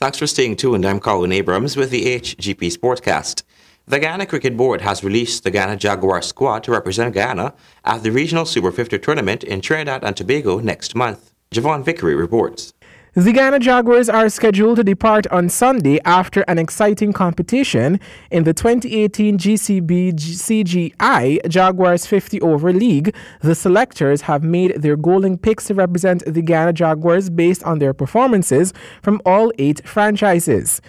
Thanks for staying tuned. I'm Colin Abrams with the HGP SPORTSCAST. The Ghana Cricket Board has released the Ghana Jaguars squad to represent Ghana at the Regional Super 50 tournament in Trinidad and Tobago next month. Javon Vickery reports. The Ghana Jaguars are scheduled to depart on Sunday after an exciting competition in the 2018 GCB CGI Jaguars 50-over league. The selectors have made their golden picks to represent the Ghana Jaguars based on their performances from all 8 franchises.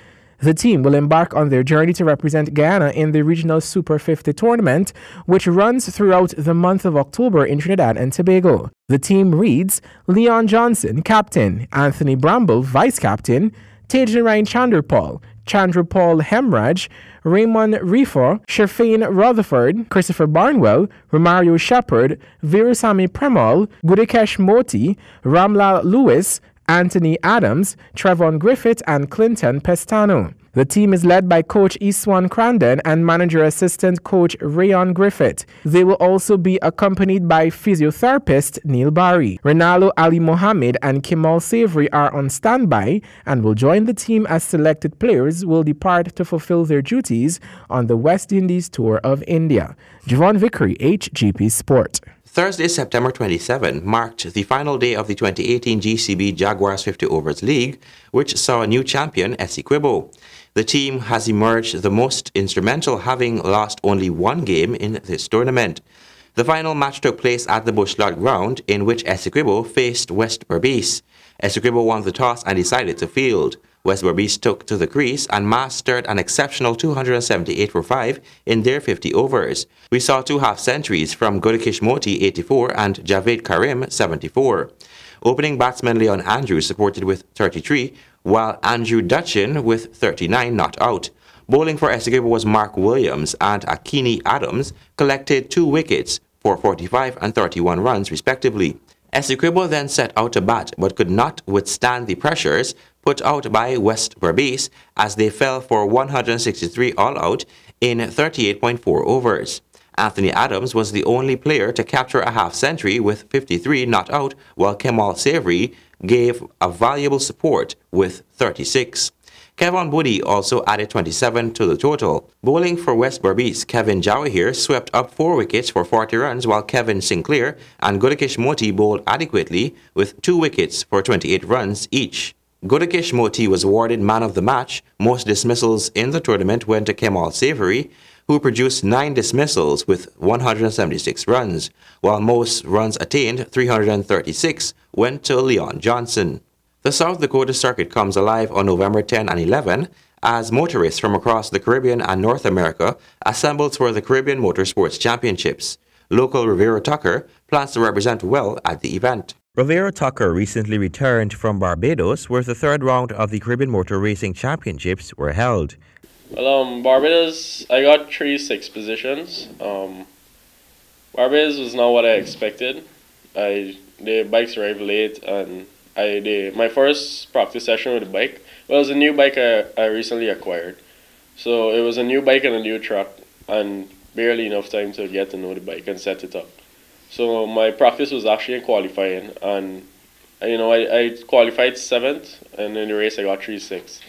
The team will embark on their journey to represent Ghana in the Regional Super 50 tournament, which runs throughout the month of October in Trinidad and Tobago. The team reads Leon Johnson, captain; Anthony Bramble, vice-captain; Tejaran Chandrapal Hemraj, Raymond Rifor, Sherfane Rutherford, Christopher Barnwell, Romario Shepherd, Virasamy Premal, Gudikesh Moti, Ramlal Lewis, Anthony Adams, Trevon Griffith, and Clinton Pestano. The team is led by coach Iswan Crandon and manager assistant coach Rayon Griffith. They will also be accompanied by physiotherapist Neil Barry. Renalo Ali Mohammed and Kemal Savory are on standby and will join the team as selected players will depart to fulfill their duties on the West Indies tour of India. Javon Vickery, HGP Sport. Thursday, September 27, marked the final day of the 2018 GCB Jaguars 50 Overs League, which saw a new champion, Essequibo. The team has emerged the most instrumental, having lost only one game in this tournament. The final match took place at the Bushlot ground, in which Essequibo faced West Berbice. Essequibo won the toss and decided to field. West Berbice took to the crease and mastered an exceptional 278 for 5 in their 50 overs. We saw 2 half-centuries from Gudikesh Moti 84 and Javed Karim 74. Opening batsman Leon Andrews supported with 33, while Andrew Dutchin with 39 not out. Bowling for Essequibo was Mark Williams, and Akini Adams collected 2 wickets for 45 and 31 runs respectively. Essequibo then set out to bat but could not withstand the pressures put out by West Berbice as they fell for 163 all out in 38.4 overs. Anthony Adams was the only player to capture a half-century with 53 not out, while Kemal Savory gave a valuable support with 36. Kevin Boody also added 27 to the total. Bowling for West Berbice, Kevin Jawahir swept up 4 wickets for 40 runs, while Kevin Sinclair and Gudikesh Moti bowled adequately with 2 wickets for 28 runs each. Gudikesh Moti was awarded man of the match. Most dismissals in the tournament went to Kemal Savory, who produced 9 dismissals with 176 runs, while most runs attained, 336, went to Leon Johnson. The South Dakota circuit comes alive on November 10 and 11 as motorists from across the Caribbean and North America assembled for the Caribbean Motorsports Championships. Local Rivero Tucker plans to represent well at the event. Rivero Tucker recently returned from Barbados, where the 3rd round of the Caribbean Motor Racing Championships were held. Well, Barbados, I got 3-6 positions. Barbados was not what I expected. The bikes arrived late, and my first practice session with the bike, well, it was a new bike I recently acquired. So it was a new bike and a new track, and barely enough time to get to know the bike and set it up. So my practice was actually in qualifying, and I qualified 7th, and in the race I got 3-6.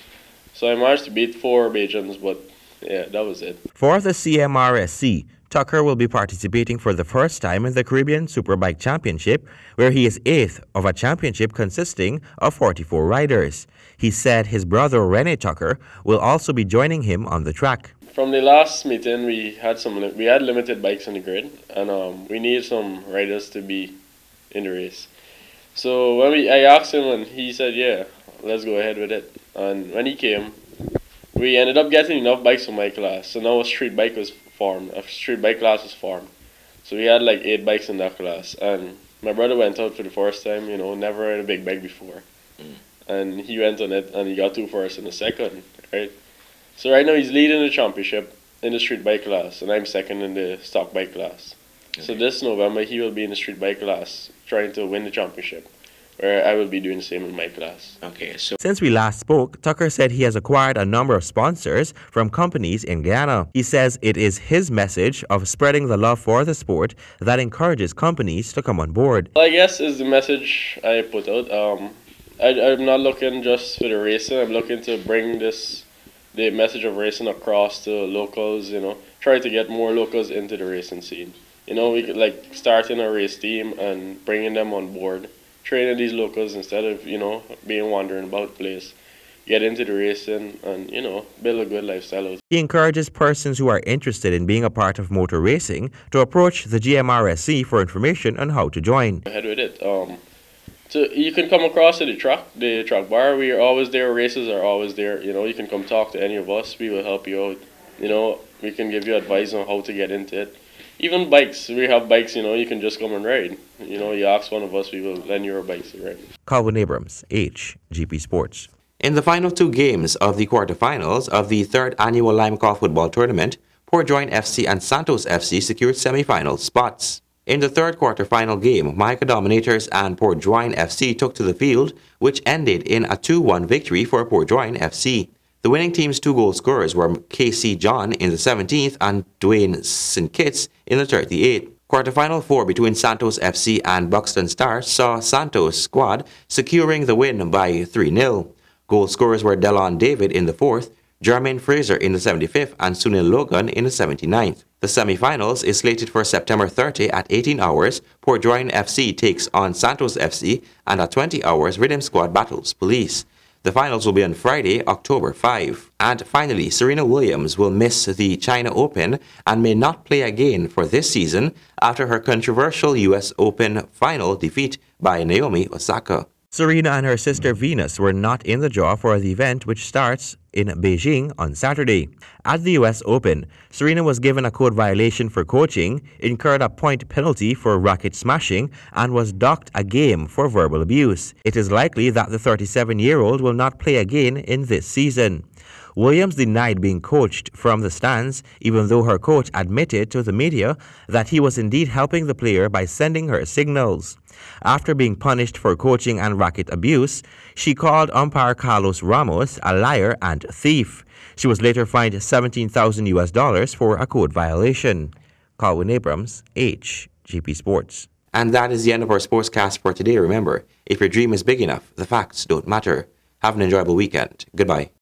So I managed to beat 4 Bajans, but yeah, that was it. For the CMRSC, Tucker will be participating for the first time in the Caribbean Superbike Championship, where he is 8th of a championship consisting of 44 riders. He said his brother Rene Tucker will also be joining him on the track. From the last meeting, we had limited bikes on the grid, and we needed some riders to be in the race. So when I asked him, and he said, yeah, let's go ahead with it. And when he came, we ended up getting enough bikes for my class. So now a street bike was formed. A street bike class was formed. So we had like 8 bikes in that class. And my brother went out for the first time, never ride a big bike before. And he went on it, and he got 2 firsts and a second, right? So right now he's leading the championship in the street bike class, and I'm 2nd in the stock bike class. Okay. So this November he will be in the street bike class trying to win the championship, where I will be doing the same in my class. Okay, so since we last spoke, Tucker said he has acquired a number of sponsors from companies in Ghana. He says it is his message of spreading the love for the sport that encourages companies to come on board. Well, I guess is the message I put out. I'm not looking just for the racing. I'm looking to bring the message of racing across to locals. Try to get more locals into the racing scene. We could like starting a race team and bringing them on board, training these locals instead of being wandering about the place. Get into the racing and build a good lifestyle out. He encourages persons who are interested in being a part of motor racing to approach the GMRSC for information on how to join. Ahead with it. So you can come across to the truck bar. We are always there. Races are always there. You can come talk to any of us. We will help you out. We can give you advice on how to get into it. Even bikes. We have bikes. You can just come and ride. You ask one of us, we will lend you our bikes to ride. Calvin Abrams, HGP Sports. In the final two games of the quarterfinals of the third annual Limecall football tournament, Port Join FC and Santos FC secured semi-final spots. In the third quarterfinal game, Micah Dominators and Port Join FC took to the field, which ended in a 2-1 victory for Port Join FC. The winning team's two goal scorers were KC John in the 17th and Dwayne St. Kitts in the 38th. Quarterfinal 4 between Santos FC and Buxton Stars saw Santos squad securing the win by 3-0. Goal scorers were Delon David in the 4th, Jermaine Fraser in the 75th, and Sunil Logan in the 79th. The semi-finals is slated for September 30 at 18 hours. Port Join FC takes on Santos FC, and at 20 hours, Rhythm Squad battles Police. The finals will be on Friday, October 5. And finally, Serena Williams will miss the China Open and may not play again for this season after her controversial US Open final defeat by Naomi Osaka. Serena and her sister Venus were not in the draw for the event, which starts in Beijing on Saturday. At the US Open, Serena was given a code violation for coaching, incurred a point penalty for racket smashing, and was docked a game for verbal abuse. It is likely that the 37-year-old will not play again in this season. Williams denied being coached from the stands, even though her coach admitted to the media that he was indeed helping the player by sending her signals. After being punished for coaching and racket abuse, she called umpire Carlos Ramos a liar and thief. She was later fined $17,000 for a code violation. Calvin Abrams, HGP Sports. And that is the end of our sportscast for today. Remember, if your dream is big enough, the facts don't matter. Have an enjoyable weekend. Goodbye.